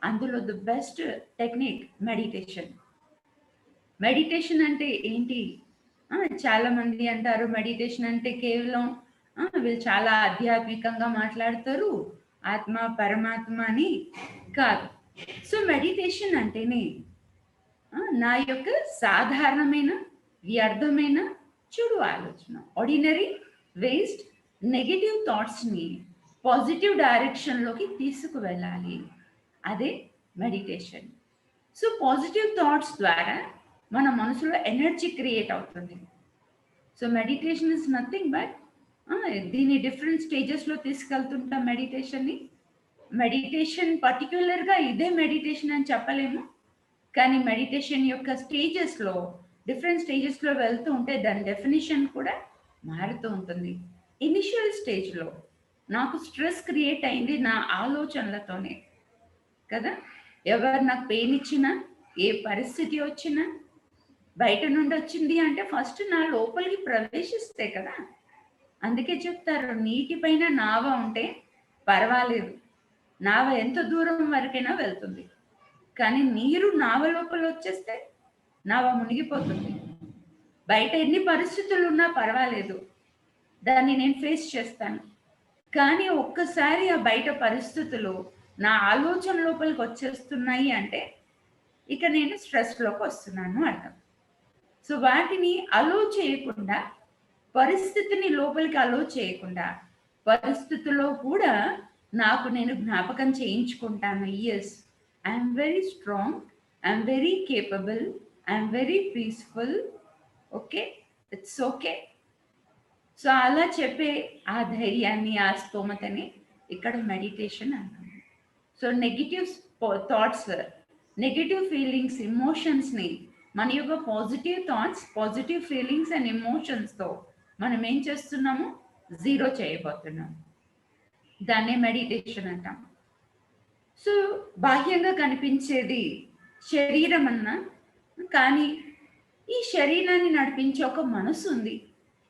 అందులో the best technique meditation. Meditation అంటే ఏంటి? చాలా మంది అంటారు మెడిటేషన్ అంటే కేవలం వీళ్ళు చాలా ఆధ్యాత్మికంగా మాట్లాడతారు, ఆత్మ పరమాత్మ అని కాదు. సో మెడిటేషన్ అంటేనే నా యొక్క సాధారణమైన వ్యర్థమైన చెడు ఆలోచన, ఆర్డినరీ వేస్ట్ నెగటివ్ థాట్స్ని పాజిటివ్ డైరెక్షన్లోకి తీసుకువెళ్ళాలి, అదే మెడిటేషన్. సో పాజిటివ్ థాట్స్ ద్వారా మన మనసులో ఎనర్జీ క్రియేట్ అవుతుంది. So meditation is nothing but దీన్ని డిఫరెంట్ స్టేజెస్లో తీసుకెళ్తుంటాం మెడిటేషన్ని. మెడిటేషన్ పర్టిక్యులర్గా ఇదే మెడిటేషన్ అని చెప్పలేము, కానీ మెడిటేషన్ యొక్క స్టేజెస్లో డిఫరెంట్ స్టేజెస్లో వెళ్తూ ఉంటే దాని డెఫినేషన్ కూడా మారుతూ ఉంటుంది. ఇనిషియల్ స్టేజ్లో నాకు స్ట్రెస్ క్రియేట్ అయింది నా ఆలోచనలతోనే కదా. ఎవరు నాకు పెయిన్ ఇచ్చినా, ఏ పరిస్థితి వచ్చినా బయట నుండి వచ్చింది అంటే ఫస్ట్ నా లోపలికి ప్రవేశిస్తే కదా. అందుకే చెప్తారు నీటి పైన నావ ఉంటే పర్వాలేదు, నావ ఎంత దూరం వరకైనా వెళ్తుంది, కానీ నీరు నావ లోపల వచ్చేస్తే నావ మునిగిపోతుంది. బయట ఎన్ని పరిస్థితులు ఉన్నా పర్వాలేదు, దాన్ని నేను ఫేస్ చేస్తాను, కానీ ఒక్కసారి ఆ బయట పరిస్థితులు నా ఆలోచన లోపలికి వచ్చేస్తున్నాయి అంటే ఇక నేను స్ట్రెస్లోకి వస్తున్నాను అర్థం. సో వాటిని అలో చేయకుండా, పరిస్థితిని లోపలికి అలో చేయకుండా, పరిస్థితుల్లో కూడా నాకు నేను జ్ఞాపకం చేయించుకుంటాను, yes I'm very strong, I'm very capable, I'm very peaceful, okay, it's okay. So అలా చెప్పే ఆ ధైర్యాన్ని, ఆ స్తోమతని ఇక్కడ మెడిటేషన్ అన్నాను. So negative thoughts, negative feelings, ఎమోషన్స్ని మన యొక్క positive thoughts, positive feelings and ఎమోషన్స్తో మనం ఏం చేస్తున్నాము, జీరో చేయబోతున్నాం. దాన్నే మెడిటేషన్ అంటాం. సో బాహ్యంగా కనిపించేది శరీరం అన్నా, కానీ ఈ శరీరాన్ని నడిపించే ఒక మనసు ఉంది.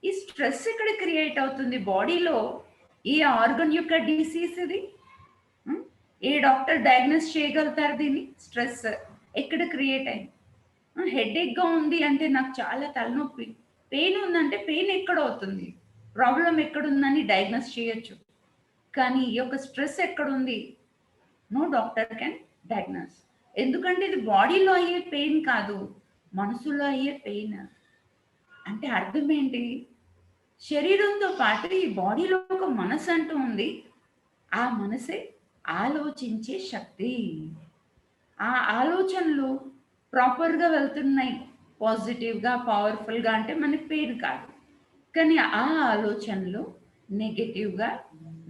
ఈ స్ట్రెస్ ఎక్కడ క్రియేట్ అవుతుంది బాడీలో? ఏ ఆర్గన్ యొక్క డిసీజ్ ఇది? ఏ డాక్టర్ డయాగ్నోస్ చేయగలుగుతారు దీన్ని? స్ట్రెస్ ఎక్కడ క్రియేట్ అయింది? హెడేక్గా ఉంది అంటే నాకు చాలా తలనొప్పి, పెయిన్ ఉందంటే పెయిన్ ఎక్కడ అవుతుంది, ప్రాబ్లం ఎక్కడుందని డయాగ్నోస్ చేయొచ్చు. కానీ ఈ యొక్క స్ట్రెస్ ఎక్కడుంది, నో డాక్టర్ కెన్ డయాగ్నోస్. ఎందుకంటే ఇది బాడీలో అయ్యే పెయిన్ కాదు, మనసులో అయ్యే పెయిన్. అంటే అర్థం ఏంటి, శరీరంతో పాటు ఈ బాడీలో ఒక మనసు అంటూ ఉంది. ఆ మనసే ఆలోచించే శక్తి. ఆ ఆలోచనలు ప్రాపర్గా వెళ్తున్నాయి, పాజిటివ్గా పవర్ఫుల్గా అంటే మనకి పెయిన్ కాదు. కానీ ఆ ఆలోచనలు నెగటివ్గా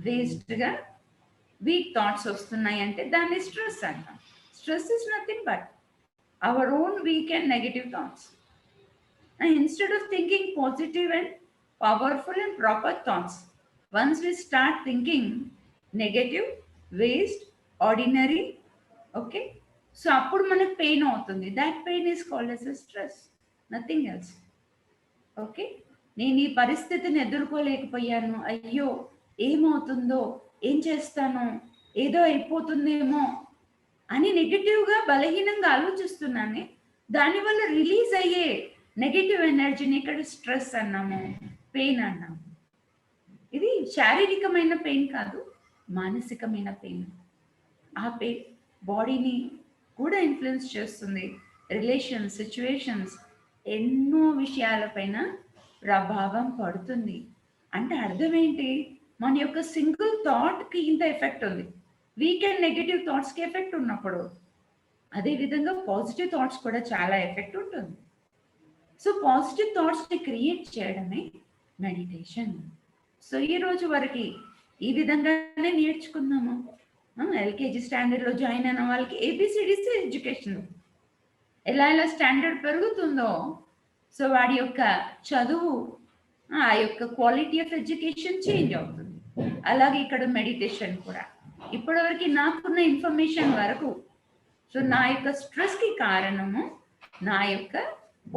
వేస్ట్గా వీక్ థాట్స్ వస్తున్నాయి అంటే దాన్ని స్ట్రెస్ అంటాం. Stress is nothing but our own week and negative thoughts. And instead of thinking positive and powerful and proper thoughts, once we start thinking negative, waste, ordinary, okay, so appudu manaku pain avutundi. That pain is called as a stress, nothing else. Okay, నేను ఈ పరిస్థితిని ఎదుర్కోలేకపోయాను, అయ్యో ఏమవుతుందో, ఏం చేస్తాను, ఏదో అయిపోతుందేమో అని నెగిటివ్గా బలహీనంగా ఆలోచిస్తున్నానే, దానివల్ల రిలీజ్ అయ్యే నెగిటివ్ ఎనర్జీని ఇక్కడ స్ట్రెస్ అన్నాము, పెయిన్ అన్నాము. ఇది శారీరకమైన పెయిన్ కాదు, మానసికమైన పెయిన్. ఆ పెయిన్ బాడీని కూడా ఇన్ఫ్లుయెన్స్ చేస్తుంది, రిలేషన్స్, సిచ్యువేషన్స్, ఎన్నో విషయాలపైన ప్రభావం పడుతుంది. అంటే అర్థం ఏంటి, మన యొక్క సింగిల్ థాట్కి ఇంత ఎఫెక్ట్ ఉంది. వీక్ అండ్ నెగిటివ్ థాట్స్కి ఎఫెక్ట్ ఉన్నప్పుడు అదేవిధంగా పాజిటివ్ థాట్స్ కూడా చాలా ఎఫెక్ట్ ఉంటుంది. సో పాజిటివ్ థాట్స్ని క్రియేట్ చేయడమే మెడిటేషన్. సో ఈరోజు వరకు ఈ విధంగానే నేర్చుకుందాము. ఎల్కేజీ స్టాండర్డ్లో జాయిన్ అయిన వాళ్ళకి ఏబిసిడిస్ ఎడ్యుకేషన్ ఎలా ఎలా స్టాండర్డ్ పెరుగుతుందో, సో వాడి యొక్క చదువు, ఆ యొక్క క్వాలిటీ ఆఫ్ ఎడ్యుకేషన్ చేంజ్ అవుతుంది. అలాగే ఇక్కడ మెడిటేషన్ కూడా ఇప్పటివరకు నాకున్న ఇన్ఫర్మేషన్ వరకు, సో నా యొక్క స్ట్రెస్కి కారణము నా యొక్క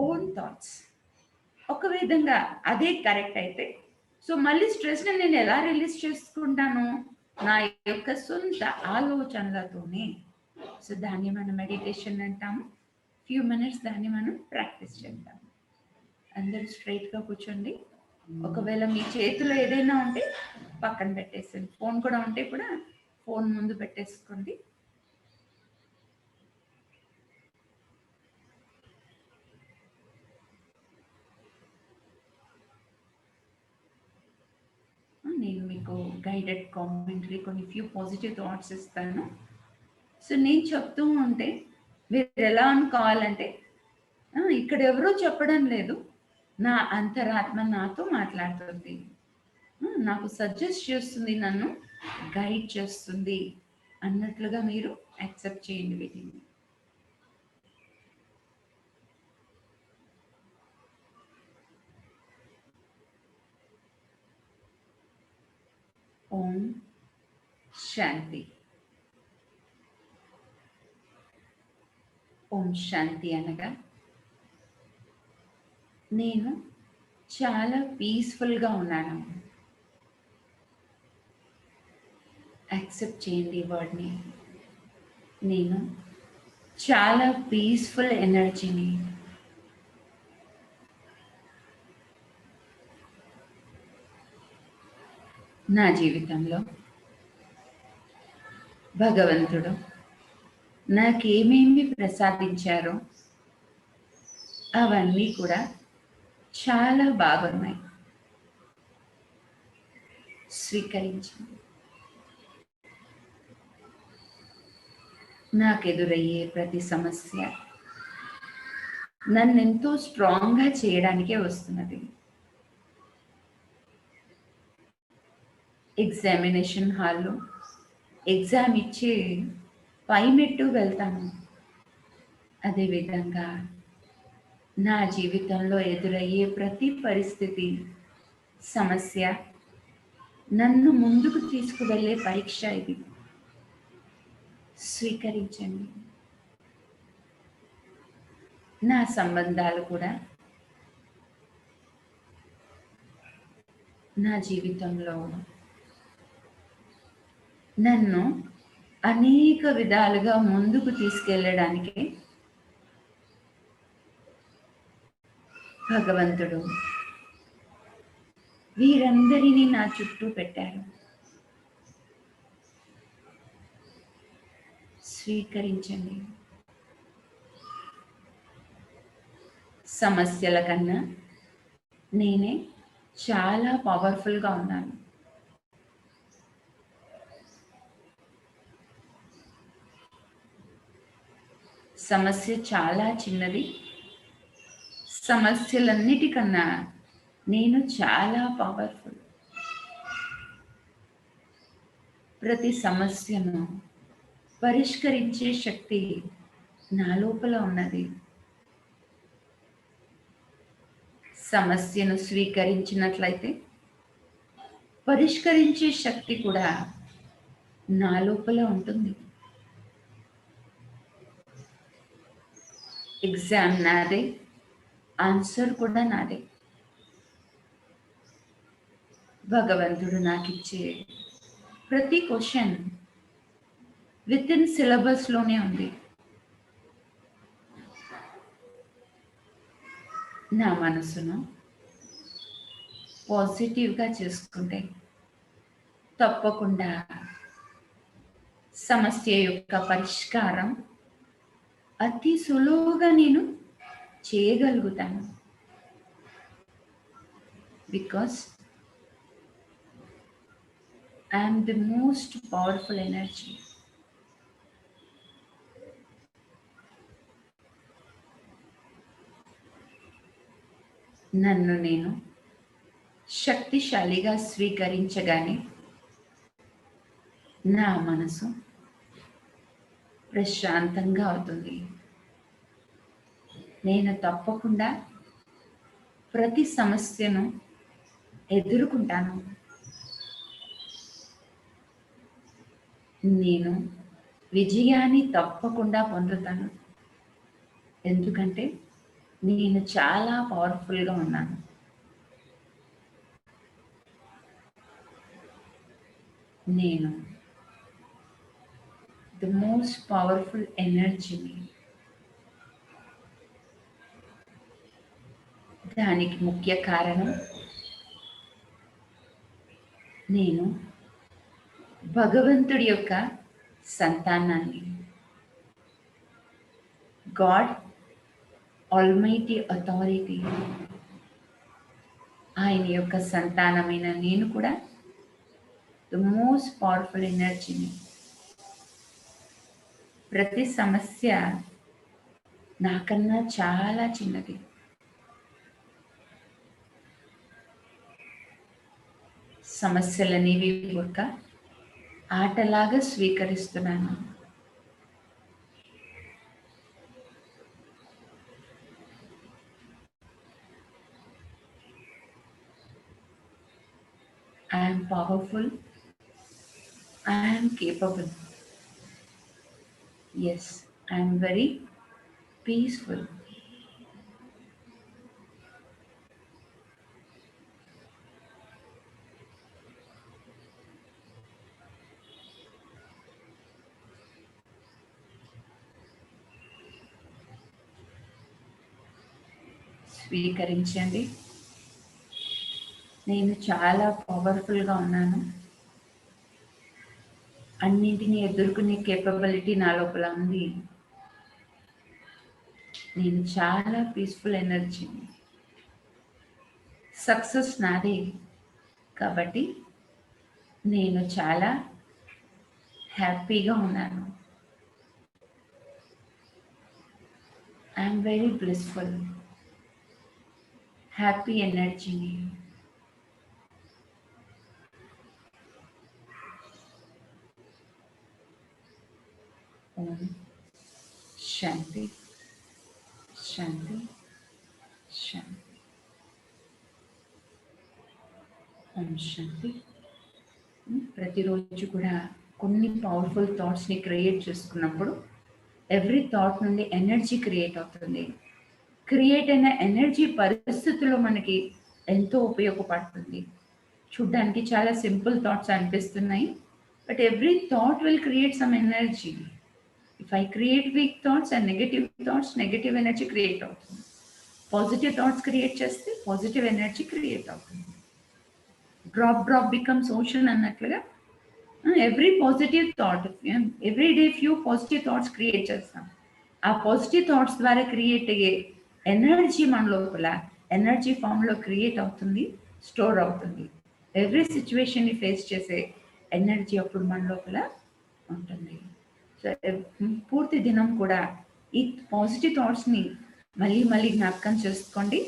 ఓన్ థాట్స్. ఒక విధంగా అదే కరెక్ట్ అయితే, సో మళ్ళీ స్ట్రెస్ని నేను ఎలా రిలీజ్ చేసుకుంటాను, నా యొక్క సొంత ఆలోచనలతోనే. సో దాన్ని మనం మెడిటేషన్ అంటాము. ఫ్యూ మినిట్స్ దాన్ని మనం ప్రాక్టీస్ చేద్దాం. అందరూ స్ట్రైట్గా కూర్చోండి. ఒకవేళ మీ చేతిలో ఏదైనా ఉంటే పక్కన పెట్టేసండి, ఫోన్ కూడా ఉంటే కూడా ఫోన్ ముందు పెట్టేసుకోండి. నేను మీకు గైడెడ్ కామెంటరీ కొన్ని ఫ్యూ పాజిటివ్ థాట్స్ ఇస్తాను. సో నేను చెప్తూ ఉంటే మీరు ఎలా అనుకోవాలంటే, ఇక్కడ ఎవరో చెప్పడం లేదు, నా అంతరాత్మ నాతో మాట్లాడుతుంది, నాకు సజెస్ట్ చేస్తుంది, నన్ను గైడ్ చేస్తుంది అన్నట్లుగా మీరు యాక్సెప్ట్ చేయండి వీటిని. ఓం శాంతి. ఓం శాంతి అనగా నేను చాలా పీస్ఫుల్గా ఉన్నాను. యాక్సెప్ట్ చేయండి ఈ వర్డ్ని. నేను చాలా పీస్ఫుల్ ఎనర్జీని, నా జీవితంలో భగవంతుడు నాకేమేమి ప్రసాదించారో అవన్నీ కూడా చాలా బాగున్నాయి. స్వీకరించండి. నాకెదురయ్యే ప్రతి సమస్య నన్నెంతో స్ట్రాంగ్గా చేయడానికే వస్తున్నది. ఎగ్జామినేషన్ హాల్లో ఎగ్జామ్ ఇచ్చి పై మెట్టు వెళ్తాను. అదేవిధంగా నా జీవితంలో ఎదురయ్యే ప్రతి పరిస్థితి, సమస్య నన్ను ముందుకు తీసుకువెళ్ళే పరీక్ష ఇది. స్వీకరించండి. నా సంబంధాలు కూడా నా జీవితంలో నన్ను అనేక విధాలుగా ముందుకు తీసుకెళ్ళడానికి భగవంతుడు వీరందరినీ నా చుట్టూ పెట్టారు. స్వీకరించండి. సమస్యల కన్నా నేనే చాలా పవర్ఫుల్గా ఉన్నాను. సమస్య చాలా చిన్నది. సమస్యలన్నిటికన్నా నేను చాలా పవర్ఫుల్. ప్రతి సమస్యను పరిష్కరించే శక్తి నా లోపల ఉన్నది. సమస్యను స్వీకరించినట్లయితే పరిష్కరించే శక్తి కూడా నా లోపల ఉంటుంది. ఎగ్జామ్ నాదే, ఆన్సర్ కూడా నాదే. భగవంతుడు నాకు ఇచ్చే ప్రతి క్వశ్చన్ విత్ ఇన్ సిలబస్లోనే ఉంది. నా మనసును పాజిటివ్గా చేసుకుంటే తప్పకుండా సమస్య యొక్క పరిష్కారం అతి సులువుగా నేను చేయగలుగుతాను. Because I'm the most powerful energy. నన్ను నేను శక్తిశాలిగా స్వీకరించగానే నా మనసు ప్రశాంతంగా అవుతుంది. నేను తప్పకుండా ప్రతి సమస్యను ఎదుర్కొంటాను. నేను విజయాన్ని తప్పకుండా పొందుతాను. ఎందుకంటే నేను చాలా పవర్ఫుల్గా ఉన్నాను. నేను ది మోస్ట్ పవర్ఫుల్ ఎనర్జీని. దానికి ముఖ్య కారణం నేను భగవంతుడి యొక్క సంతానాన్ని. గాడ్ ఆల్మైటీ అథారిటీ, ఆయన యొక్క సంతానమైన నేను కూడా ది మోస్ట్ పవర్ఫుల్ ఎనర్జీని. ప్రతి సమస్య నాకన్నా చాలా చిన్నది. సమస్యలనేవి ఒక ఆటలాగా స్వీకరిస్తున్నాను. I am powerful. I am capable. Yes, I am very peaceful. స్వీకరించండి. నేను చాలా పవర్ఫుల్గా ఉన్నాను. అన్నింటినీ ఎదుర్కొనే కేపబిలిటీ నా లోపల ఉంది. నేను చాలా పీస్ఫుల్ ఎనర్జీని. సక్సెస్ నాదే కాబట్టి నేను చాలా హ్యాపీగా ఉన్నాను. I'm very blissful. హ్యాపీ ఎనర్జీని. ఓం శాంతి శాంతి శాంతి. ఓం శాంతి. ప్రతిరోజు కూడా కొన్ని పవర్ఫుల్ థాట్స్ని క్రియేట్ చేసుకున్నప్పుడు ఎవ్రీ థాట్ నుండి ఎనర్జీ క్రియేట్ అవుతుంది. క్రియేట్ అయిన ఎనర్జీ పరిస్థితుల్లో మనకి ఎంతో ఉపయోగపడుతుంది. చూడ్డానికి చాలా సింపుల్ థాట్స్ అనిపిస్తున్నాయి, but every thought will create some energy. If I create week thoughts and negative thoughts, negative energy create అవుతుంది. పాజిటివ్ థాట్స్ క్రియేట్ చేస్తే పాజిటివ్ ఎనర్జీ క్రియేట్ అవుతుంది. డ్రాప్ బికమ్స్ ఓషన్ అన్నట్లుగా every positive thought, every day few positive thoughts create చేస్తాం. ఆ positive thoughts ద్వారా create అయ్యే energy మన లోపల ఎనర్జీ ఫామ్లో క్రియేట్ అవుతుంది, స్టోర్ అవుతుంది. ఎవ్రీ సిచ్యువేషన్ని ఫేస్ చేసే ఎనర్జీ అప్పుడు మన లోపల ఉంటుంది. సో పూర్తి దినం కూడా ఈ పాజిటివ్ థాట్స్ని మళ్ళీ మళ్ళీ జ్ఞాపకం చేసుకోండి.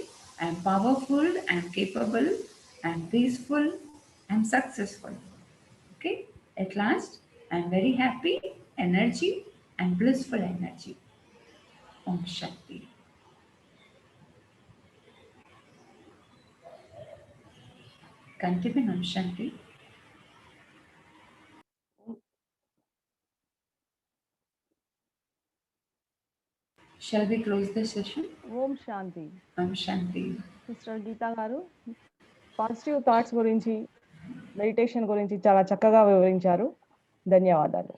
I'm powerful, I'm capable, I'm peaceful, I'm successful. Okay, at last I'm very happy energy and blissful energy. Om Shanti. Continue. Om Shanti. Shall we close the session? Om Shanti. Om Shanti. Sister Geeta గారు, positive thoughts గురించి, meditation గురించి చాలా చక్కగా వివరించారు. ధన్యవాదాలు.